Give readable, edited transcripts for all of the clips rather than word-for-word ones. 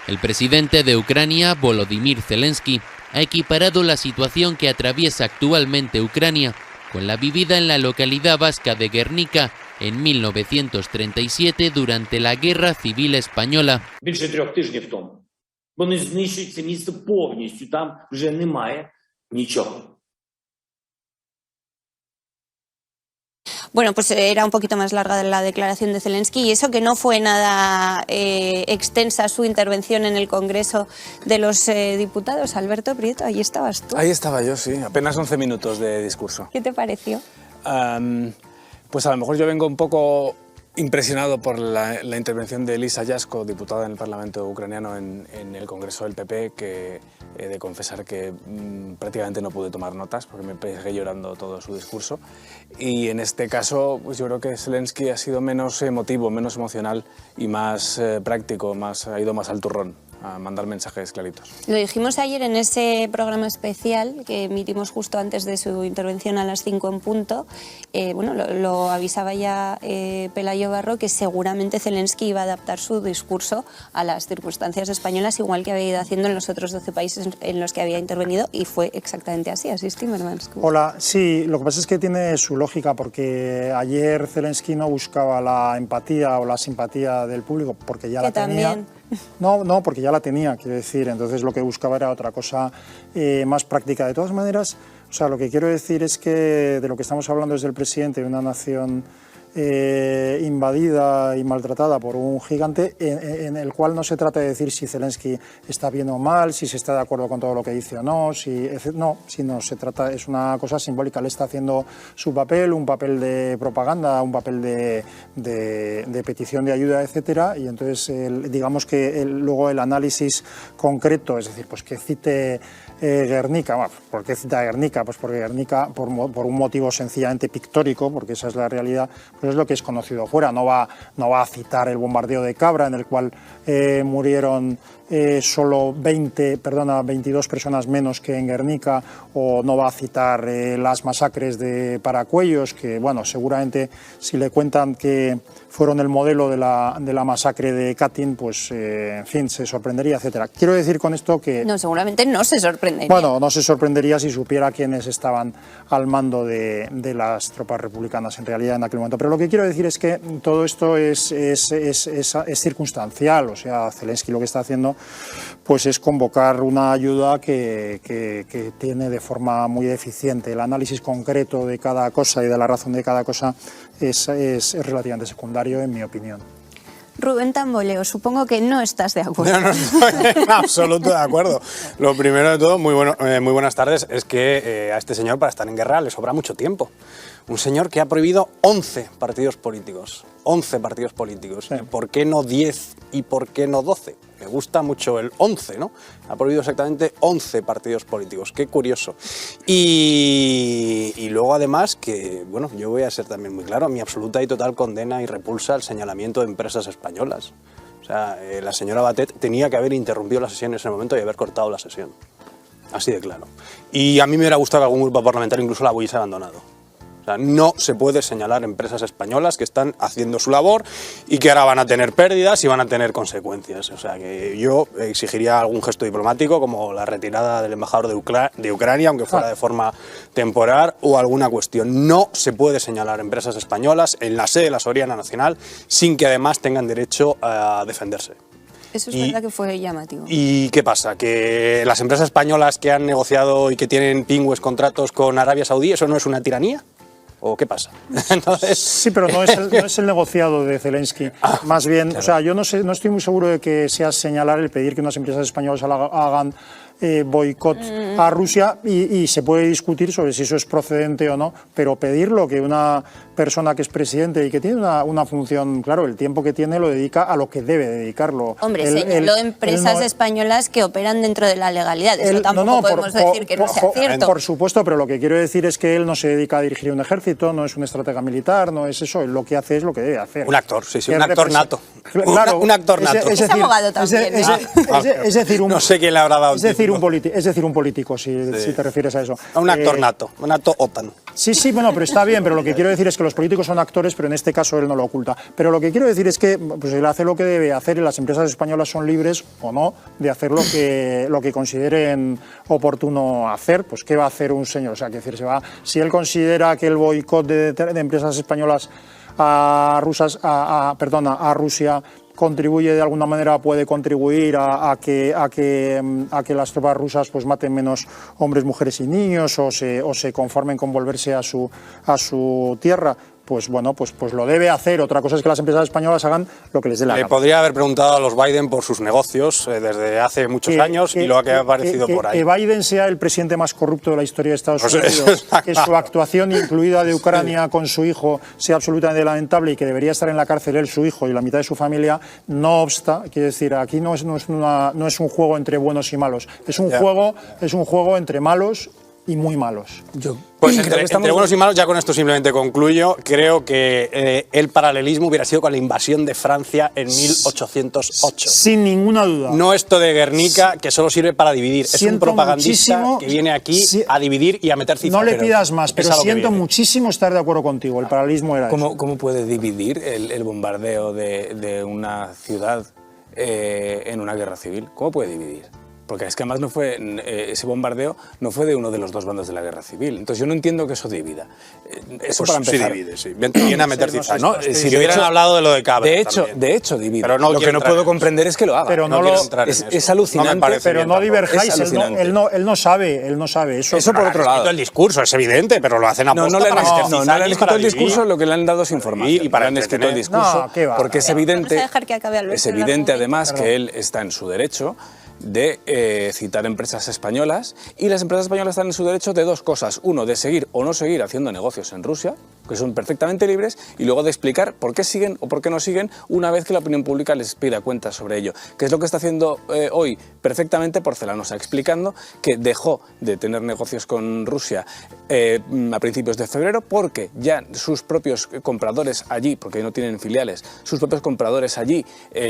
El presidente de Ucrania, Volodymyr Zelensky, ha equiparado la situación que atraviesa actualmente Ucrania con la vivida en la localidad vasca de Guernica en 1937 durante la Guerra Civil Española. Більше 3 тижнів тому. Вони знищують це місто повністю, там вже немає нічого. Bueno, pues era un poquito más larga la declaración de Zelensky y eso que no fue nada extensa su intervención en el Congreso de los Diputados. Alberto Prieto, ahí estabas tú. Ahí estaba yo, sí, apenas 11 minutos de discurso. ¿Qué te pareció? Pues a lo mejor yo vengo un poco impresionado por la intervención de Elisa Yasko, diputada en el Parlamento ucraniano en el Congreso del PP, que he de confesar que prácticamente no pude tomar notas porque me pegué llorando todo su discurso. Y en este caso, pues yo creo que Zelensky ha sido menos emotivo, menos emocional y más práctico, ha ido más al turrón, a mandar mensajes claritos. Lo dijimos ayer en ese programa especial que emitimos justo antes de su intervención a las 5 en punto. Bueno, lo avisaba ya Pelayo Barro, que seguramente Zelensky iba a adaptar su discurso a las circunstancias españolas, igual que había ido haciendo en los otros 12 países en los que había intervenido, y fue exactamente así. Así es, Timmermans. Hola, sí, lo que pasa es que tiene su lógica, porque ayer Zelensky no buscaba la empatía o la simpatía del público, porque ya la tenía. También. No, porque ya la tenía, quiero decir, entonces lo que buscaba era otra cosa más práctica. De todas maneras, o sea, lo que quiero decir es que de lo que estamos hablando es del presidente de una nación invadida y maltratada por un gigante, en el cual no se trata de decir si Zelensky está bien o mal, si se está de acuerdo con todo lo que dice o no, sino se trata, es una cosa simbólica. Él está haciendo su papel, un papel de propaganda, un papel de petición de ayuda, etcétera, y entonces digamos que luego el análisis concreto, es decir, pues que cite Guernica. Bueno, ¿por qué cita Guernica? Pues porque Guernica, por un motivo sencillamente pictórico, porque esa es la realidad, pues es lo que es conocido fuera. No va a citar el bombardeo de Cabra, en el cual murieron solo 22 personas menos que en Guernica, o no va a citar las masacres de Paracuellos, que bueno, seguramente si le cuentan que fueron el modelo de la masacre de Katyn, pues en fin, se sorprendería, etcétera. Quiero decir con esto que... No, seguramente no se sorprendería. Bueno, no se sorprendería si supiera quiénes estaban al mando de las tropas republicanas en realidad en aquel momento. Pero lo que quiero decir es que todo esto es circunstancial. O sea, Zelensky lo que está haciendo pues es convocar una ayuda que tiene de forma muy eficiente. El análisis concreto de cada cosa y de la razón de cada cosa es relativamente secundario, en mi opinión. Rubén Tamboleo, supongo que no estás de acuerdo. No, en absoluto de acuerdo. Lo primero de todo, muy buenas tardes, es que a este señor para estar en guerra le sobra mucho tiempo. Un señor que ha prohibido 11 partidos políticos. 11 partidos políticos. Sí. ¿Por qué no 10 y por qué no 12? Me gusta mucho el 11, ¿no? Ha prohibido exactamente 11 partidos políticos. Qué curioso. Y luego, además, que, bueno, yo voy a ser también muy claro, mi absoluta y total condena y repulsa al señalamiento de empresas españolas. O sea, la señora Batet tenía que haber interrumpido la sesión en ese momento y haber cortado la sesión. Así de claro. Y a mí me hubiera gustado que algún grupo parlamentario incluso la hubiese abandonado. O sea, no se puede señalar empresas españolas que están haciendo su labor y que ahora van a tener pérdidas y van a tener consecuencias. O sea, que yo exigiría algún gesto diplomático, como la retirada del embajador de Ucrania, aunque fuera de forma temporal, o alguna cuestión. No se puede señalar empresas españolas en la sede de la Soberana Nacional sin que además tengan derecho a defenderse. Eso es verdad que fue llamativo. ¿Y qué pasa? ¿Que las empresas españolas que han negociado y que tienen pingües contratos con Arabia Saudí, eso no es una tiranía? ¿O qué pasa? Entonces... Sí, pero no es el negociado de Zelensky. Más bien, claro. O sea, yo no estoy muy seguro de que sea señalar el pedir que unas empresas españolas hagan boicot a Rusia, y se puede discutir sobre si eso es procedente o no, pero pedirlo, que una persona que es presidente y que tiene una función, claro, el tiempo que tiene lo dedica a lo que debe dedicarlo. Hombre, señaló empresas españolas que operan dentro de la legalidad, eso tampoco podemos decir que no sea cierto. Por supuesto, pero lo que quiero decir es que él no se dedica a dirigir un ejército, no es un estratega militar, no es eso, él lo que hace es lo que debe hacer. Un actor, sí, un actor nato. Claro, un actor nato. Es abogado también. Es decir, no sé quién le habrá dado. Es decir, decir, un político, si te refieres a eso. Un actor nato, un acto OTAN. Sí, bueno, pero está bien, pero lo que quiero decir es que los políticos son actores, pero en este caso él no lo oculta. Pero lo que quiero decir es que pues, él hace lo que debe hacer y las empresas españolas son libres o no de hacer lo que consideren oportuno hacer. Pues ¿qué va a hacer un señor? O sea, que decir, si él considera que el boicot de empresas españolas a Rusia contribuye de alguna manera, puede contribuir a que las tropas rusas pues maten menos hombres, mujeres y niños o se conformen con volverse a su tierra, pues bueno, pues lo debe hacer. Otra cosa es que las empresas españolas hagan lo que les dé la gana. Le podría haber preguntado a los Biden por sus negocios desde hace muchos años y lo que ha aparecido por ahí. Que Biden sea el presidente más corrupto de la historia de Estados Unidos, que su actuación, incluida de Ucrania con su hijo, sea absolutamente lamentable y que debería estar en la cárcel él, su hijo y la mitad de su familia, no obsta. Quiero decir, aquí no es un juego entre buenos y malos, es un juego entre malos y muy malos. Pues entre buenos y malos, ya con esto simplemente concluyo, creo que el paralelismo hubiera sido con la invasión de Francia en 1808. Sin ninguna duda. No esto de Guernica, que solo sirve para dividir. Es un propagandista que viene aquí a dividir y a meter cifras. No le pidas más, pero siento muchísimo estar de acuerdo contigo. El paralelismo era eso. ¿Cómo puede dividir el bombardeo de una ciudad en una guerra civil? ¿Cómo puede dividir? Porque es que además no fue, ese bombardeo no fue de uno de los dos bandos de la guerra civil. Entonces yo no entiendo que eso divida. Eso pues para empezar. Sí divide, sí. Viene a meter cifras. No, si hubieran hablado de lo de Cabra. De hecho divide. Pero no lo que no puedo comprender es que lo haga. Pero es alucinante. Pero no diverjáis. Él no sabe. Eso por otro lado. El discurso es evidente, pero lo hacen a posta para meter cifras. No le han escrito el discurso, lo que le han dado es información. Y para han escrito el discurso. Porque es evidente además que él está en su derecho de citar empresas españolas, y las empresas españolas están en su derecho de dos cosas: uno, de seguir o no seguir haciendo negocios en Rusia, que son perfectamente libres, y luego de explicar por qué siguen o por qué no siguen una vez que la opinión pública les pida cuentas sobre ello, que es lo que está haciendo hoy perfectamente Porcelanosa, explicando que dejó de tener negocios con Rusia a principios de febrero porque ya sus propios compradores allí, porque no tienen filiales, sus propios compradores allí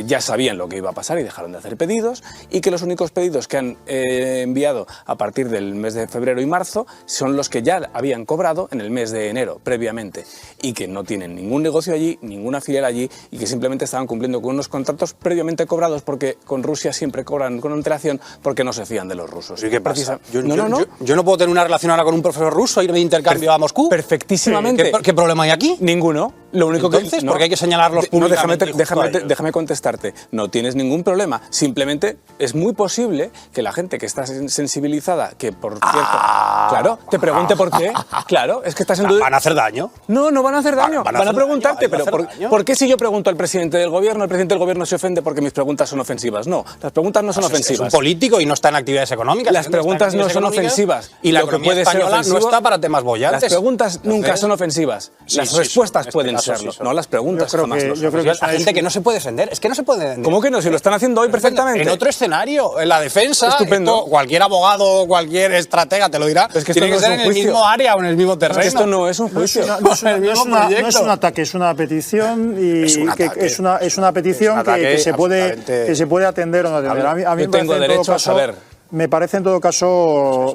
ya sabían lo que iba a pasar y dejaron de hacer pedidos, y que los únicos pedidos que han enviado a partir del mes de febrero y marzo son los que ya habían cobrado en el mes de enero previamente, y que no tienen ningún negocio allí, ninguna filial allí, y que simplemente estaban cumpliendo con unos contratos previamente cobrados, porque con Rusia siempre cobran con antelación porque no se fían de los rusos. ¿Y qué pasa? Yo no puedo tener una relación ahora con un profesor ruso, irme de intercambio a Moscú. Perfectísimamente. ¿Qué problema hay aquí? Ninguno. Lo único entonces, porque hay que señalarlos públicamente. Déjame contestarte. No tienes ningún problema. Simplemente es muy posible que la gente que está sensibilizada, que por cierto, claro, te pregunte por qué. Claro, es que estás en duda. ¿Van a hacer daño? No van a hacer daño. Van a preguntarte, pero ¿por qué si yo pregunto al presidente del gobierno, el presidente del gobierno se ofende porque mis preguntas son ofensivas? No, las preguntas no son ofensivas. Es un político y no está en actividades económicas. Las preguntas no son ofensivas. Y la economía española no está para temas bollantes. Las preguntas nunca son ofensivas. Las respuestas pueden serlo, no las preguntas. Yo creo que la gente que no se puede defender. Es que no se puede defender. ¿Cómo que no? Si lo están haciendo hoy perfectamente. En otro escenario, en la defensa, estupendo. Cualquier abogado, cualquier estratega te lo dirá. Es que tiene que ser en el mismo área o en el mismo terreno. Esto no es un juicio. No es un ataque, es una petición, y es una petición que se puede atender o no atender. A mí yo tengo derecho a saber. Me parece en todo caso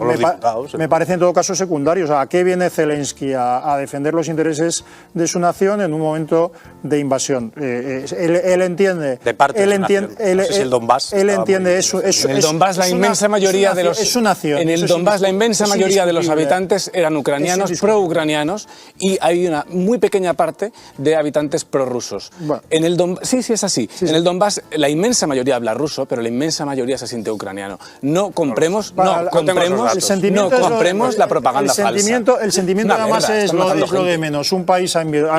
secundario. O sea, ¿a qué viene Zelensky? A defender los intereses de su nación en un momento de invasión. Él entiende. De parte de su nación. No sé si el Donbass. Él entiende eso. En el Donbass la inmensa mayoría de los. Es su nación. En el Donbass la inmensa mayoría de los habitantes eran ucranianos, pro-ucranianos, y hay una muy pequeña parte de habitantes prorrusos. Bueno. En el Donbass, sí, es así. En el Donbass la inmensa mayoría habla ruso, pero la inmensa mayoría se siente ucraniano. No compremos la propaganda falsa. El sentimiento además es lo de menos. Un país ha invadido.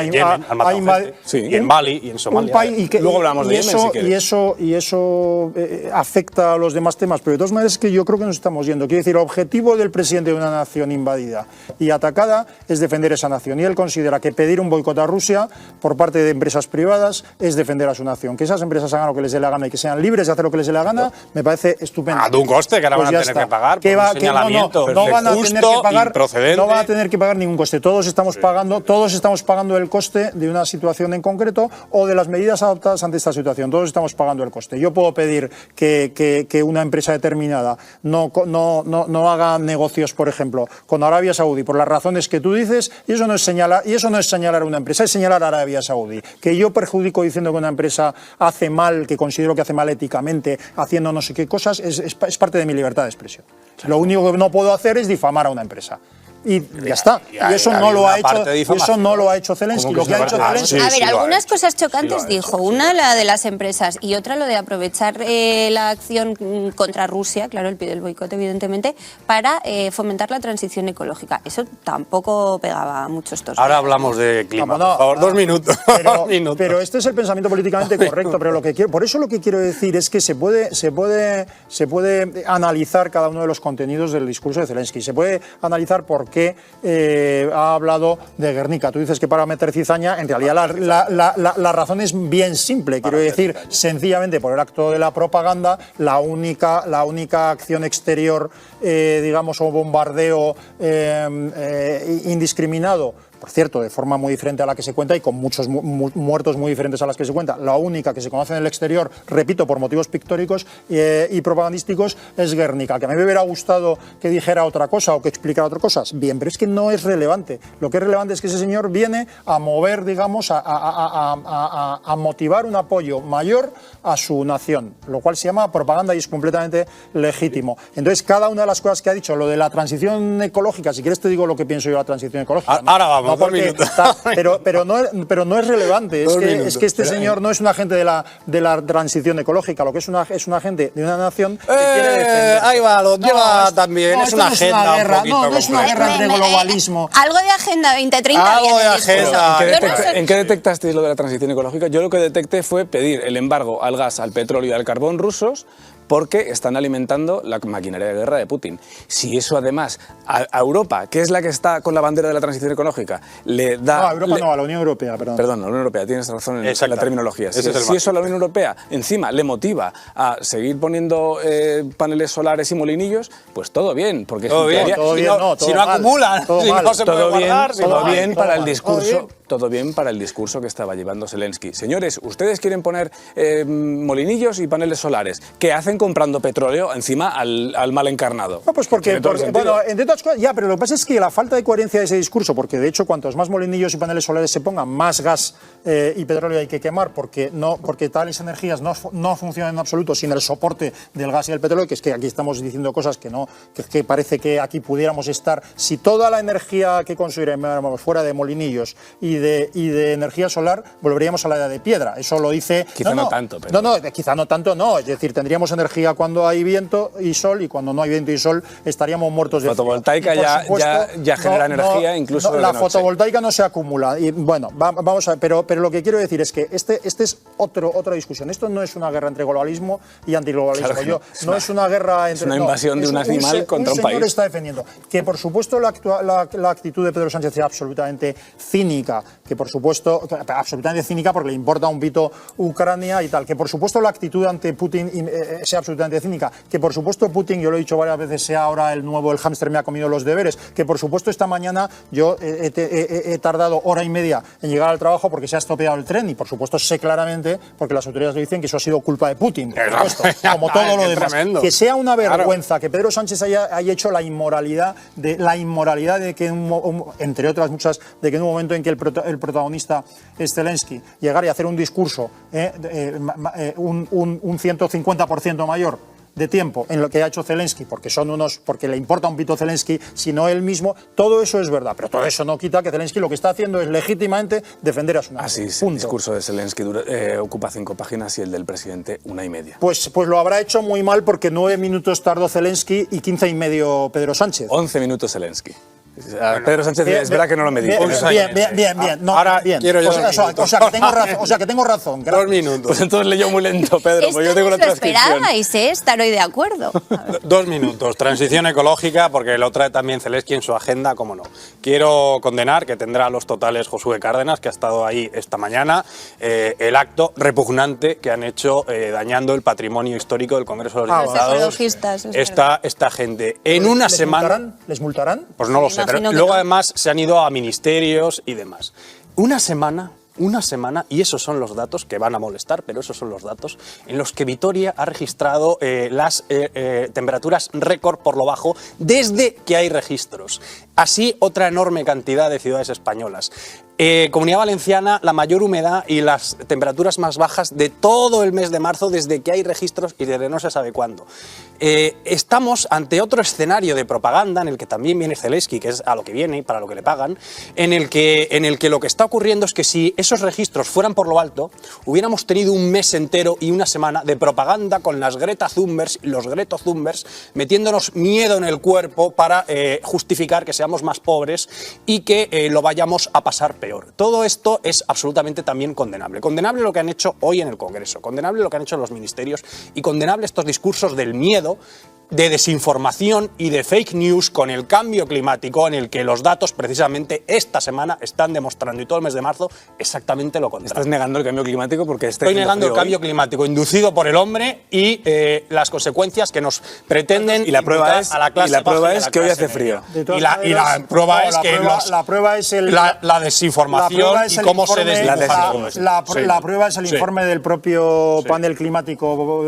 Y en Mali y en Somalia. Luego hablamos de Yemen, si quieres. Y eso afecta a los demás temas. Pero de todas maneras es que yo creo que nos estamos yendo. Quiero decir, el objetivo del presidente de una nación invadida y atacada es defender esa nación. Y él considera que pedir un boicot a Rusia por parte de empresas privadas es defender a su nación. Que esas empresas hagan lo que les dé la gana y que sean libres de hacer lo que les dé la gana, me parece estupendo. A tu coste. coste que ahora van a tener que pagar por un señalamiento no van a tener que pagar, improcedente. no van a tener que pagar ningún coste. Todos estamos pagando el coste de una situación en concreto o de las medidas adoptadas ante esta situación. Todos estamos pagando el coste. Yo puedo pedir que una empresa determinada no haga negocios, por ejemplo, con Arabia Saudí por las razones que tú dices, y eso no es señalar a una empresa, es señalar a Arabia Saudí. Que yo perjudico diciendo que una empresa hace mal, que considero que hace mal éticamente, haciendo no sé qué cosas, es parte de mi libertad de expresión. Lo único que no puedo hacer es difamar a una empresa. Y ya está. Y eso no lo ha hecho Zelensky. Lo que ha hecho Zelensky. A ver, algunas cosas chocantes dijo. Una, la de las empresas, y otra, lo de aprovechar la acción contra Rusia, claro, el boicot, evidentemente, para fomentar la transición ecológica. Eso tampoco pegaba mucho estos. Ahora hablamos de clima. Por favor, 2 minutos. Pero este es el pensamiento políticamente correcto. Pero por eso lo que quiero decir es que se puede analizar cada uno de los contenidos del discurso de Zelensky. Se puede analizar por qué ha hablado de Guernica. Tú dices que para meter cizaña, en realidad la razón es bien simple. Quiero decir, sencillamente por el acto de la propaganda, la única acción exterior, digamos, o bombardeo indiscriminado, por cierto, de forma muy diferente a la que se cuenta y con muchos muertos muy diferentes a las que se cuenta. La única que se conoce en el exterior, repito, por motivos pictóricos y propagandísticos, es Guernica. Que a mí me hubiera gustado que dijera otra cosa o que explicara otras cosas, bien, pero es que no es relevante. Lo que es relevante es que ese señor viene a mover, digamos, a motivar un apoyo mayor a su nación, lo cual se llama propaganda y es completamente legítimo. Entonces, cada una de las cosas que ha dicho, lo de la transición ecológica, si quieres te digo lo que pienso yo de la transición ecológica. Ahora vamos. Pero no es relevante. Es que este señor no es un agente de la transición ecológica. Lo que es un agente de una nación que quiere defender. Ahí va, lo lleva también. Es una agenda. No es una guerra entre globalismo. Algo de Agenda 2030. Algo de agenda. ¿En qué detectasteis lo de la transición ecológica? Yo lo que detecté fue pedir el embargo al gas, al petróleo y al carbón rusos, porque están alimentando la maquinaria de guerra de Putin. Si eso además a Europa, que es la que está con la bandera de la transición ecológica, le da... No, a Europa no, a la Unión Europea, perdón. Perdón, a la Unión Europea, tienes razón en la terminología. Si eso a la Unión Europea encima le motiva a seguir poniendo paneles solares y molinillos, pues todo bien. Porque si no acumulan, si no se puede guardar... Todo bien para el discurso. Todo bien para el discurso que estaba llevando Zelensky. Señores, ustedes quieren poner molinillos y paneles solares. ¿Qué hacen comprando petróleo encima al mal encarnado? No, pues porque bueno, entre otras cosas, ya, pero lo que pasa es que la falta de coherencia de ese discurso, porque de hecho cuantos más molinillos y paneles solares se pongan, más gas y petróleo hay que quemar, porque tales energías no funcionan en absoluto sin el soporte del gas y del petróleo, que es que aquí estamos diciendo cosas que parece que aquí pudiéramos estar, si toda la energía que consumiéramos fuera de molinillos y de energía solar, volveríamos a la edad de piedra. Eso lo dice... Quizá no tanto, pero... quizá no tanto, no. Es decir, tendríamos energía cuando hay viento y sol, y cuando no hay viento y sol estaríamos muertos de frío. Fotovoltaica ya genera energía, incluso de la noche. Fotovoltaica no se acumula. Y bueno, vamos a ver, pero lo que quiero decir es que este es otra discusión. Esto no es una guerra entre globalismo y antiglobalismo. Claro, no es una guerra entre... Es una invasión de un animal contra un país. Un señor está defendiendo. Que por supuesto la actitud de Pedro Sánchez es absolutamente cínica, que por supuesto, absolutamente cínica porque le importa un pito Ucrania y tal, que por supuesto la actitud ante Putin sea absolutamente cínica, que por supuesto Putin, yo lo he dicho varias veces, sea ahora el hámster me ha comido los deberes, que por supuesto esta mañana yo he tardado hora y media en llegar al trabajo porque se ha estropeado el tren, y por supuesto sé claramente, porque las autoridades lo dicen, que eso ha sido culpa de Putin, por supuesto, como todo lo demás. Tremendo. Que sea una vergüenza que Pedro Sánchez haya hecho la inmoralidad de que, entre otras muchas, de que en un momento en que el protagonista es Zelensky, llegar y hacer un discurso un 150% mayor de tiempo en lo que ha hecho Zelensky, porque le importa un pito Zelensky, sino él mismo, todo eso es verdad, pero todo eso no quita que Zelensky lo que está haciendo es legítimamente defender a su nación. Así, el discurso de Zelensky ocupa 5 páginas y el del presidente 1,5. Pues lo habrá hecho muy mal, porque 9 minutos tardó Zelensky y 15 y medio Pedro Sánchez. 11 minutos Zelensky. Pedro Sánchez, es verdad que no lo me dice. Bien. No, ahora bien. quiero yo. O sea, que tengo razón. 2 minutos. Pues entonces leyó muy lento, Pedro, porque yo tengo una transcripción. Esperabais, estar hoy de acuerdo. 2 minutos. Transición ecológica, porque lo trae también Zelensky en su agenda, cómo no. Quiero condenar, que tendrá los totales Josué Cárdenas, que ha estado ahí esta mañana, el acto repugnante que han hecho dañando el patrimonio histórico del Congreso de los Diputados. Esta gente. En una semana... ¿Les multarán? Pues no lo sé, pero luego además se han ido a ministerios y demás. Una semana, y esos son los datos que van a molestar, pero esos son los datos en los que Vitoria ha registrado las temperaturas récord por lo bajo desde que hay registros. Así, otra enorme cantidad de ciudades españolas. Comunidad Valenciana, la mayor humedad y las temperaturas más bajas de todo el mes de marzo desde que hay registros y desde no se sabe cuándo. Estamos ante otro escenario de propaganda en el que también viene Zelensky, que es a lo que viene y para lo que le pagan, en el que lo que está ocurriendo es que si esos registros fueran por lo alto, hubiéramos tenido un mes entero y una semana de propaganda con las Greta Thunbergs y los Greto Thunbergs metiéndonos miedo en el cuerpo para justificar que seamos más pobres y que lo vayamos a pasar peor. Todo esto es absolutamente también condenable. Condenable lo que han hecho hoy en el Congreso, condenable lo que han hecho los ministerios y condenable estos discursos del miedo, de desinformación y de fake news con el cambio climático, en el que los datos precisamente esta semana están demostrando, y todo el mes de marzo, exactamente lo contrario. ¿Estás negando el cambio climático? Porque estoy negando el cambio climático inducido por el hombre y las consecuencias que nos pretenden y la prueba es, a la clase es que hoy hace frío. Y la prueba es que la desinformación y cómo se desdibuja. La prueba es el informe del propio panel climático,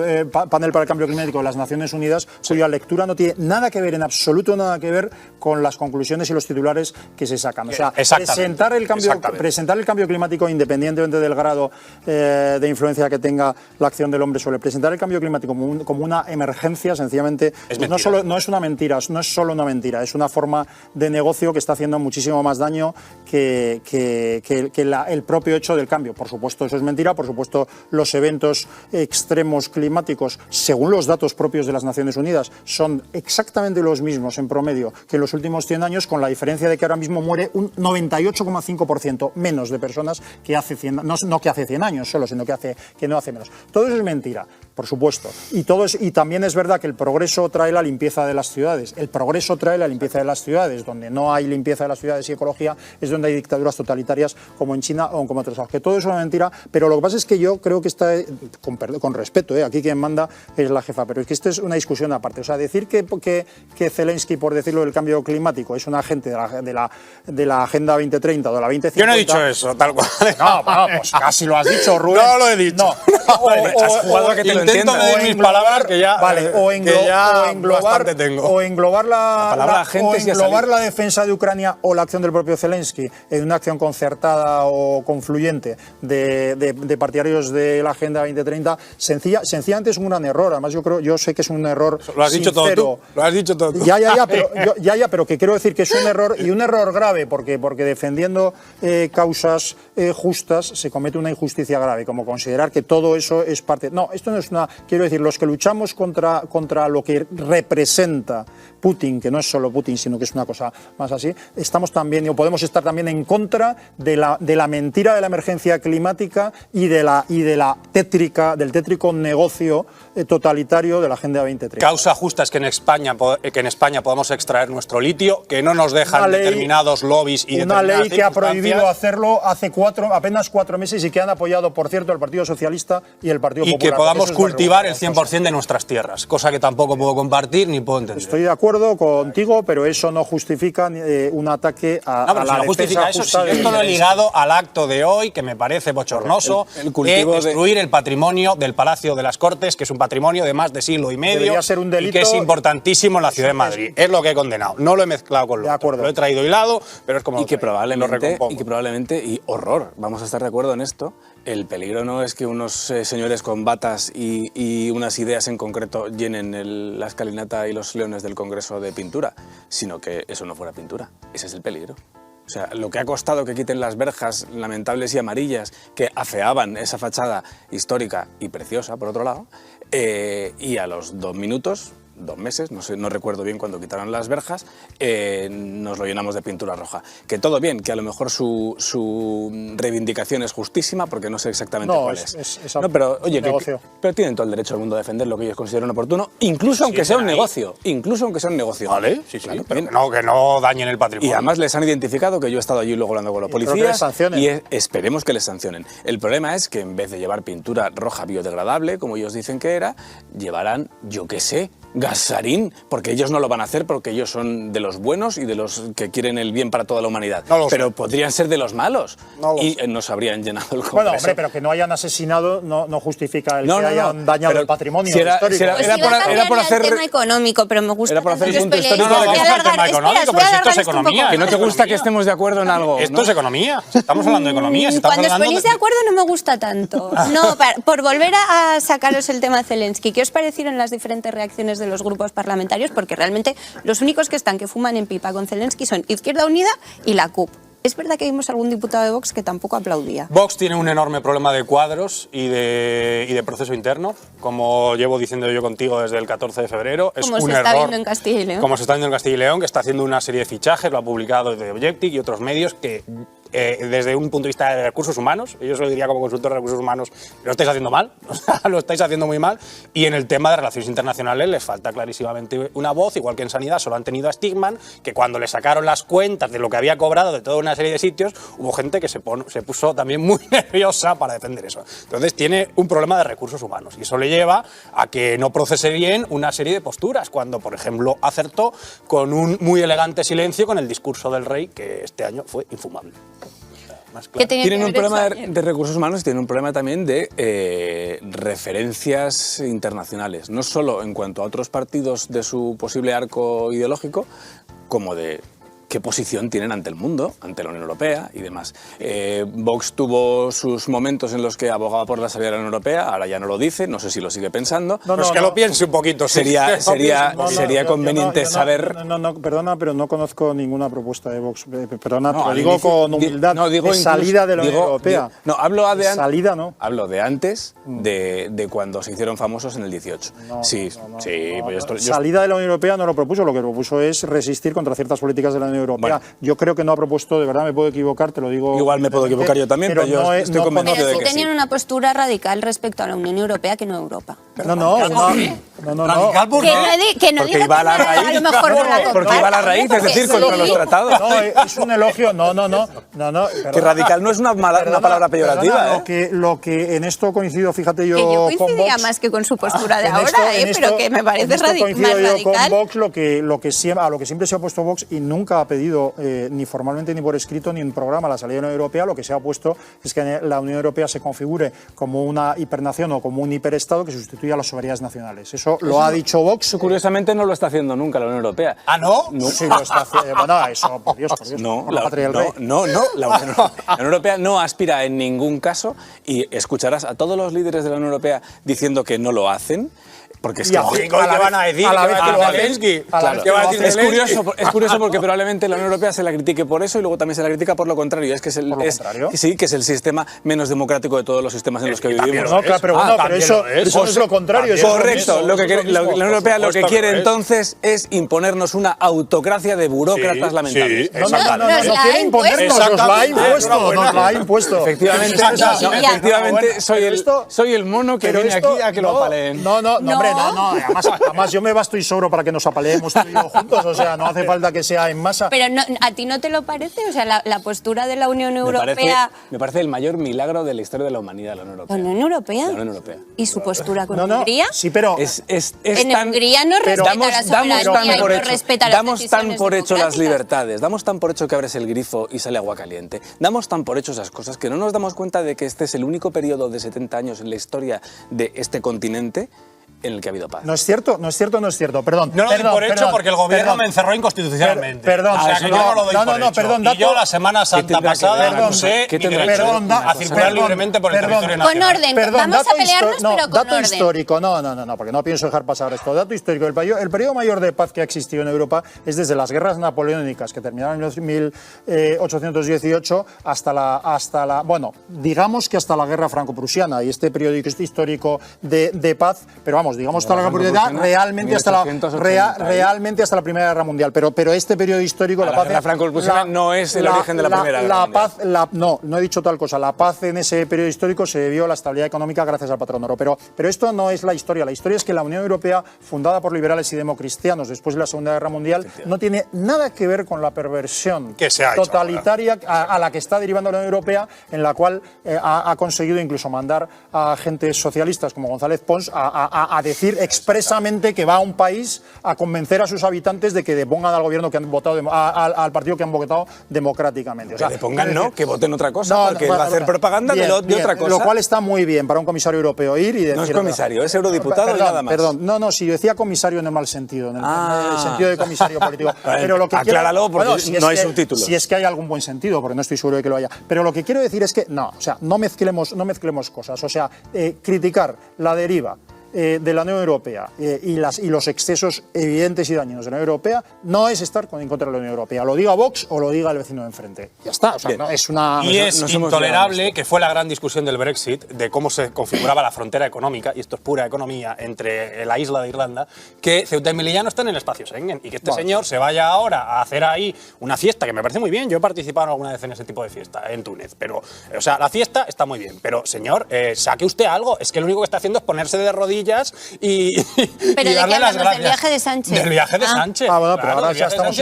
panel para el cambio climático de las Naciones Unidas, cuya lectura no tiene nada que ver, en absoluto nada que ver con las conclusiones y los titulares que se sacan. O sea, presentar el cambio climático, independientemente del grado de influencia que tenga la acción del hombre sobre presentar el cambio climático como una emergencia, sencillamente no es solo una mentira, es una forma de negocio que está haciendo muchísimo más daño que el propio hecho del cambio. Por supuesto, eso es mentira. Por supuesto, los eventos extremos climáticos, según los datos propios de las Naciones Unidas, son exactamente los mismos en promedio que en los últimos 100 años, con la diferencia de que ahora mismo muere un 98,5% menos de personas que hace 100 años, no que hace 100 años solo, sino que no hace menos. Todo eso es mentira, por supuesto. Y también es verdad que el progreso trae la limpieza de las ciudades. El progreso trae la limpieza de las ciudades. Donde no hay limpieza de las ciudades y ecología es donde hay dictaduras totalitarias como en China o como otros lados. Que todo eso es una mentira, pero lo que pasa es que yo creo que está, con respeto, aquí quien manda es la jefa, pero es que esta es una discusión aparte. O sea, decir que Zelensky, por decirlo del cambio climático, es un agente de la Agenda 2030 o de la 2050... Yo no he dicho eso, tal cual. No, pues casi lo has dicho, Rubén. No lo he dicho. No. Has jugado a que te lo intento entiendas. de mis palabras que ya, vale, o englobar la defensa de Ucrania o la acción del propio Zelensky en una acción concertada o confluyente de partidarios de la Agenda 2030, sencillamente es un gran error. Además, yo sé que es un error. Lo has dicho todo tú. Lo has dicho todo tú. Pero que quiero decir que es un error, y un error grave, porque defendiendo causas justas se comete una injusticia grave, como considerar que todo eso es parte... No, esto no es una... Quiero decir, los que luchamos contra lo que representa Putin, que no es solo Putin, sino que es una cosa más así, estamos también, o podemos estar también en contra de la mentira de la emergencia climática y del tétrico negocio totalitario de la Agenda 2030. Causa justa es que en España podamos extraer nuestro litio, que no nos dejan determinados lobbies y una ley que ha prohibido hacerlo hace apenas 4 meses y que han apoyado, por cierto, el Partido Socialista y el Partido Popular. Y que podamos cultivar el 100% de nuestras tierras, cosa que tampoco puedo compartir ni puedo entender. Estoy de acuerdo contigo, pero eso no justifica un ataque a la defensa justa. Esto lo he ligado al acto de hoy, que me parece bochornoso, de destruir el patrimonio del Palacio de las Cortes, que es un patrimonio de más de siglo y medio. Debería ser un delito, y que es importantísimo en la ciudad de Madrid. Es lo que he condenado. No lo he mezclado con lo otro. Lo he traído hilado, pero es como... Y que probablemente, y horror, vamos a estar de acuerdo en esto, el peligro no es que unos señores con batas y unas ideas en concreto llenen la escalinata y los leones del Congreso de pintura, sino que eso no fuera pintura. Ese es el peligro. O sea, lo que ha costado que quiten las verjas lamentables y amarillas que afeaban esa fachada histórica y preciosa, por otro lado, y a los 2 minutos 2 meses, no recuerdo bien cuando quitaron las verjas, nos lo llenamos de pintura roja. Que todo bien, que a lo mejor su reivindicación es justísima, porque no sé exactamente cuál es. No, pero oye, pero tienen todo el derecho del mundo a defender lo que ellos consideran oportuno, incluso aunque sea un negocio. Incluso aunque sea un negocio. Vale, sí, claro, pero que no dañen el patrimonio. Y además les han identificado, que yo he estado allí luego hablando con los policías, y esperemos que les sancionen. El problema es que en vez de llevar pintura roja biodegradable, como ellos dicen que era, llevarán, yo qué sé, gasarín, porque ellos no lo van a hacer, porque ellos son de los buenos y de los que quieren el bien para toda la humanidad. Pero podrían ser de los malos y nos habrían llenado el Congreso. Bueno, hombre, pero que no hayan asesinado no justifica el que hayan dañado el patrimonio histórico. Era por hacer... el tema económico, pero me gusta... Era por hacer el punto histórico de que el tema económico, pero si esto es economía. Que no te gusta que estemos de acuerdo en algo. Esto es economía. Estamos hablando de economía. Cuando os ponéis de acuerdo no me gusta tanto. No, por volver a sacaros el tema Zelensky, ¿qué os parecieron las diferentes reacciones de los grupos parlamentarios? Porque realmente los únicos que fuman en pipa con Zelensky son Izquierda Unida y la CUP. Es verdad que vimos algún diputado de Vox que tampoco aplaudía. Vox tiene un enorme problema de cuadros y de proceso interno, como llevo diciendo yo contigo desde el 14 de febrero. Es como se está viendo en Castilla y León. Como se está viendo en Castilla y León, que está haciendo una serie de fichajes, lo ha publicado desde Objective y otros medios que... desde un punto de vista de recursos humanos, yo se lo diría como consultor de recursos humanos, lo estáis haciendo mal, lo estáis haciendo muy mal, y en el tema de relaciones internacionales les falta clarísimamente una voz, igual que en sanidad solo han tenido a Stigman, que cuando le sacaron las cuentas de lo que había cobrado de toda una serie de sitios, hubo gente que se puso también muy nerviosa para defender eso. Entonces tiene un problema de recursos humanos, y eso le lleva a que no procese bien una serie de posturas, cuando, por ejemplo, acertó con un muy elegante silencio con el discurso del rey, que este año fue infumable. Claro. Tienen un problema de recursos humanos, tienen un problema también de referencias internacionales, no solo en cuanto a otros partidos de su posible arco ideológico, como de qué posición tienen ante el mundo, ante la Unión Europea y demás. Vox tuvo sus momentos en los que abogaba por la salida de la Unión Europea, ahora ya no lo dice, no sé si lo sigue pensando. Es que lo piense un poquito. Sería conveniente saber... Perdona, pero no conozco ninguna propuesta de Vox. Perdona, te lo digo con humildad. De salida de la Unión Europea. Hablo de antes. Salida, no. Hablo de antes, de cuando se hicieron famosos en el 18. Salida de la Unión Europea no lo propuso, lo que propuso es resistir contra ciertas políticas de la Unión Europea. Bueno. Yo creo que no ha propuesto, de verdad me puedo equivocar, te lo digo... Igual me puedo equivocar yo también, pero yo estoy convencido de que sí. Tenían una postura radical respecto a la Unión Europea que no a Europa. No. ¿Radical por qué? Que no porque iba a la raíz. A lo mejor porque iba a la raíz, es decir, contra los tratados. No, es un elogio, no. Que radical no es una palabra peyorativa. Lo que en esto coincido, fíjate yo con Vox... coincidía más que con su postura de ahora, pero que me parece más radical. Coincido yo con Vox, a lo que siempre se ha opuesto Vox y nunca ha pedido ni formalmente ni por escrito ni en programa la salida de la Unión Europea, lo que se ha opuesto es que la Unión Europea se configure como una hipernación o como un hiperestado que sustituya a las soberanías nacionales. Eso lo ha dicho Vox. Curiosamente no lo está haciendo nunca la Unión Europea. ¿Ah, no? No, sí lo está haciendo. Bueno, eso, por Dios. No, la Unión Europea no aspira en ningún caso, y escucharás a todos los líderes de la Unión Europea diciendo que no lo hacen. Porque es que van a decir es curioso porque probablemente la Unión Europea se la critique por eso y luego también se la critica por lo contrario. Es que es el sistema menos democrático de todos los sistemas en los que vivimos. No, claro, pero eso es lo contrario. Correcto. La Unión Europea lo que quiere entonces es imponernos una autocracia de burócratas lamentables. No quiere imponernos, nos la ha impuesto. Efectivamente, soy el mono que viene aquí a que lo apaleen. No, hombre, además yo me basto y sobro para que nos apaleemos tú y yo juntos, o sea, no hace falta que sea en masa. Pero ¿a ti no te lo parece? O sea, la postura de la Unión Europea... Me parece el mayor milagro de la historia de la humanidad, la Unión Europea. ¿La Unión Europea? La Unión Europea. ¿Y su postura con Hungría? Sí, pero... En Hungría no respeta la soberanía y no respeta las decisiones damos tan por hecho las democráticas. libertades, damos tan por hecho que abres el grifo y sale agua caliente, damos tan por hecho esas cosas que no nos damos cuenta de que este es el único periodo de 70 años en la historia de este continente en el que ha habido paz. No es cierto, perdón. No lo doy por hecho porque el gobierno me encerró inconstitucionalmente. Perdón, o sea, que yo no lo doy por hecho. Perdón, y yo la Semana Santa pasada usé mi derecho a circular libremente por el territorio nacional. Con orden, vamos a pelearnos, pero con dato orden. Histórico, no, porque no pienso dejar pasar esto. Dato histórico, el periodo mayor de paz que ha existido en Europa es desde las guerras napoleónicas, que terminaron en 1818, hasta la digamos que hasta la guerra franco-prusiana, y este periodo histórico de paz, pero vamos, digamos toda la oportunidad, realmente hasta la Primera Guerra Mundial. Pero este periodo histórico, la paz franco-prusiana no es el origen de la Primera Guerra Mundial. No he dicho tal cosa. La paz en ese periodo histórico se debió a la estabilidad económica gracias al patrón oro. Pero esto no es la historia. La historia es que la Unión Europea, fundada por liberales y democristianos después de la Segunda Guerra Mundial, no tiene nada que ver con la perversión totalitaria a la que está derivando la Unión Europea, en la cual ha conseguido incluso mandar a agentes socialistas como González Pons a decir expresamente que va a un país a convencer a sus habitantes de que depongan al gobierno que han votado, al partido que han votado democráticamente. O sea, que depongan, no, que voten otra cosa, porque va a hacer propaganda de otra cosa. Lo cual está muy bien para un comisario europeo ir y decir... No es comisario, es eurodiputado y nada más. Perdón, no, si yo decía comisario en el mal sentido, en el sentido de comisario político. Pero lo que acláralo, porque no hay subtítulos. Si es que hay algún buen sentido, porque no estoy seguro de que lo haya. Pero lo que quiero decir es que no mezclemos cosas. O sea, criticar la deriva de la Unión Europea y los excesos evidentes y dañinos de la Unión Europea no es estar en contra de la Unión Europea. Lo diga Vox o lo diga el vecino de enfrente. Ya está. O sea, no, es una... Y es intolerable, que fue la gran discusión del Brexit, de cómo se configuraba la frontera económica, y esto es pura economía, entre la isla de Irlanda, que Ceuta y Melilla no están en el espacio Schengen y que este señor se vaya ahora a hacer ahí una fiesta, que me parece muy bien. Yo he participado alguna vez en ese tipo de fiesta en Túnez, pero, o sea, la fiesta está muy bien, pero señor, saque usted algo. Es que lo único que está haciendo es ponerse de rodillas y darle las gracias. ¿Del viaje de Sánchez? Del viaje de Sánchez. Bueno, pero ahora ya estamos...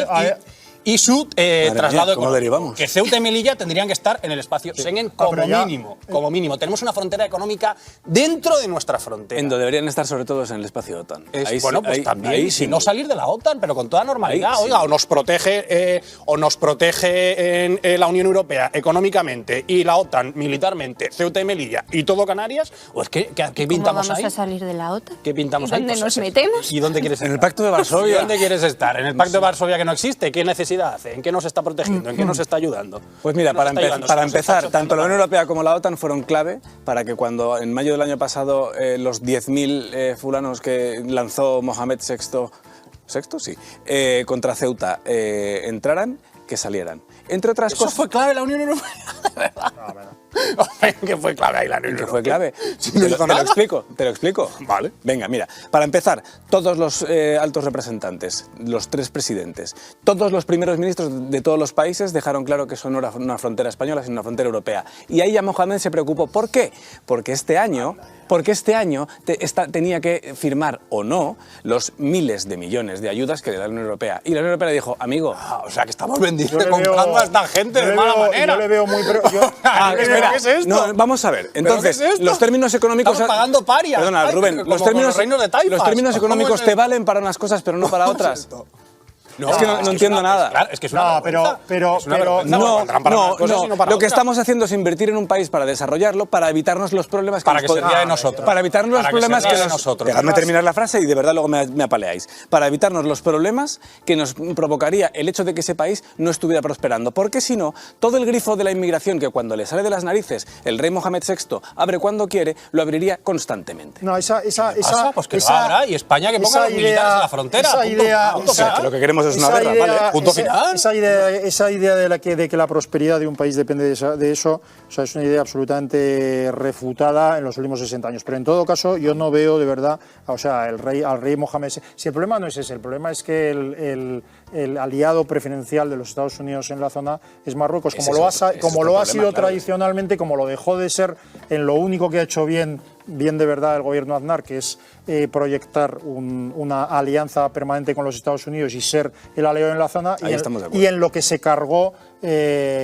Y su traslado económico. Que Ceuta y Melilla tendrían que estar en el espacio Schengen como mínimo. Tenemos una frontera económica dentro de nuestra frontera. En donde deberían estar sobre todo es en el espacio OTAN. También, si no salir de la OTAN, pero con toda normalidad. Oiga, o nos protege en la Unión Europea económicamente y la OTAN militarmente, Ceuta y Melilla y todo Canarias, o es que ¿qué pintamos ahí? ¿Vamos a salir de la OTAN? ¿Qué pintamos ahí? ¿Dónde nos metemos? ¿Y dónde quieres estar? En el Pacto de Varsovia. ¿Dónde quieres estar? ¿En el Pacto de Varsovia que no existe? ¿Qué necesidad hace? ¿En qué nos está protegiendo? ¿En qué nos está ayudando? Pues mira, para empezar, tanto la Unión Europea como la OTAN fueron clave para que cuando en mayo del año pasado los 10.000 fulanos que lanzó Mohamed VI contra Ceuta entraran, que salieran. Entre otras cosas... ¿Eso fue clave la Unión Europea? ¿Qué fue clave ahí la Unión Europea? ¿Qué fue clave? Si no hizo nada. Te lo explico. Vale. Venga, mira, para empezar, todos los altos representantes, los 3 presidentes, todos los primeros ministros de todos los países dejaron claro que eso no era una frontera española, sino una frontera europea. Y ahí ya Mohamed se preocupó. ¿Por qué? Porque este año tenía que firmar o no los miles de millones de ayudas que le da la Unión Europea. Y la Unión Europea le dijo, amigo... o sea, que estamos comprando a esta gente de mala manera. Yo le veo muy... Espera, ¿qué es esto? No, vamos a ver. Entonces, ¿qué es esto? los términos económicos... Estamos pagando parias. Perdona, Rubén, los términos económicos te valen para unas cosas, pero no para otras. No, es que no entiendo nada. Claro, es que es una lo que estamos haciendo es invertir en un país para desarrollarlo, para evitarnos los problemas que se ría de nosotros. Para evitarnos los problemas que nosotros. Dejadme terminar la frase y de verdad luego me apaleáis. Para evitarnos los problemas que nos provocaría el hecho de que ese país no estuviera prosperando. Porque si no, todo el grifo de la inmigración que cuando le sale de las narices el rey Mohamed VI abre cuando quiere, lo abriría constantemente. No, pues que lo abra y España que ponga los militares en la frontera. Esa idea... Lo que queremos es una guerra, ¿vale? Punto final. Esa idea de que la prosperidad de un país depende de eso, o sea, es una idea absolutamente refutada en los últimos 60 años. Pero en todo caso, yo no veo de verdad, o sea, al rey Mohamed. Si el problema no es ese, el problema es que el aliado preferencial de los Estados Unidos en la zona es Marruecos, como lo ha sido tradicionalmente, como lo dejó de ser en lo único que ha hecho bien de verdad el gobierno Aznar, que es proyectar una alianza permanente con los Estados Unidos y ser el aliado en la zona, y en lo que se cargó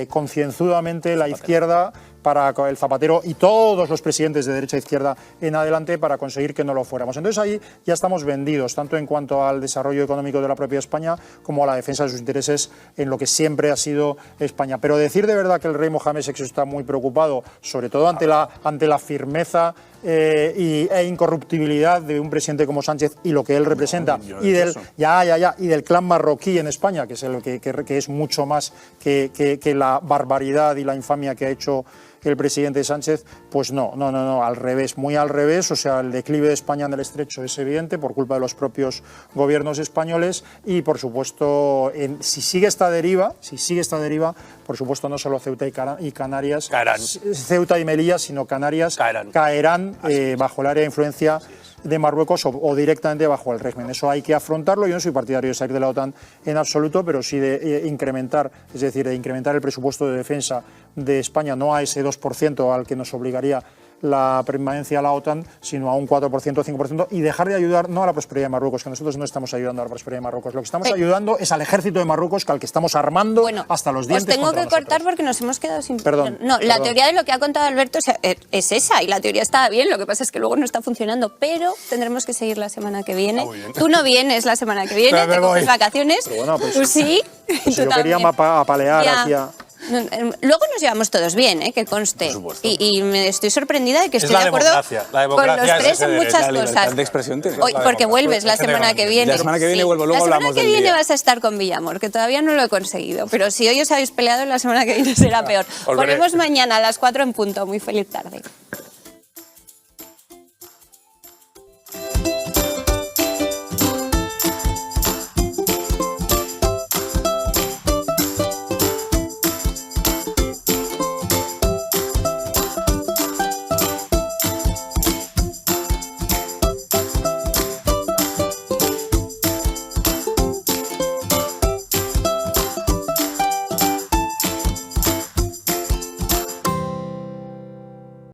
concienzudamente la izquierda para el Zapatero y todos los presidentes de derecha e izquierda en adelante para conseguir que no lo fuéramos. Entonces ahí ya estamos vendidos, tanto en cuanto al desarrollo económico de la propia España como a la defensa de sus intereses en lo que siempre ha sido España. Pero decir de verdad que el rey Mohamed VI está muy preocupado, sobre todo ante la firmeza e incorruptibilidad de un presidente como Sánchez y lo que él representa, y del clan marroquí en España, que es el que es mucho más que la barbaridad y la infamia que ha hecho el presidente Sánchez, pues no, al revés, muy al revés. O sea, el declive de España en el Estrecho es evidente por culpa de los propios gobiernos españoles y, por supuesto, si sigue esta deriva, por supuesto, no solo Ceuta y Canarias, Ceuta y Melilla, sino Canarias caerán bajo el área de influencia de Marruecos o directamente bajo el régimen. Eso hay que afrontarlo. Yo no soy partidario de salir de la OTAN en absoluto, pero sí de incrementar, es decir, de incrementar el presupuesto de defensa de España, no a ese 2% al que nos obligaría la permanencia a la OTAN, sino a un 4% o 5%, y dejar de ayudar no a la prosperidad de Marruecos, que nosotros no estamos ayudando a la prosperidad de Marruecos. Lo que estamos ayudando es al ejército de Marruecos, al que estamos armando hasta los dientes. Os tengo que cortar nosotros. porque nos hemos quedado sin... Perdón. No, la teoría de lo que ha contado Alberto es esa, y la teoría estaba bien, lo que pasa es que luego no está funcionando, pero tendremos que seguir la semana que viene. Tú no vienes la semana que viene, te coges vacaciones. Bueno, pues, tú sí. Pues yo quería apalear aquí a... Luego nos llevamos todos bien, que conste. Y me estoy sorprendida de que estoy de acuerdo con los tres en muchas cosas. De expresión Hoy, porque vuelves la semana que viene. La semana que viene vuelvo, luego hablamos del día. La semana que viene vas a estar con Villamor, que todavía no lo he conseguido. Pero si hoy os habéis peleado, la semana que viene será peor. Volvemos mañana a las 4 en punto. Muy feliz tarde.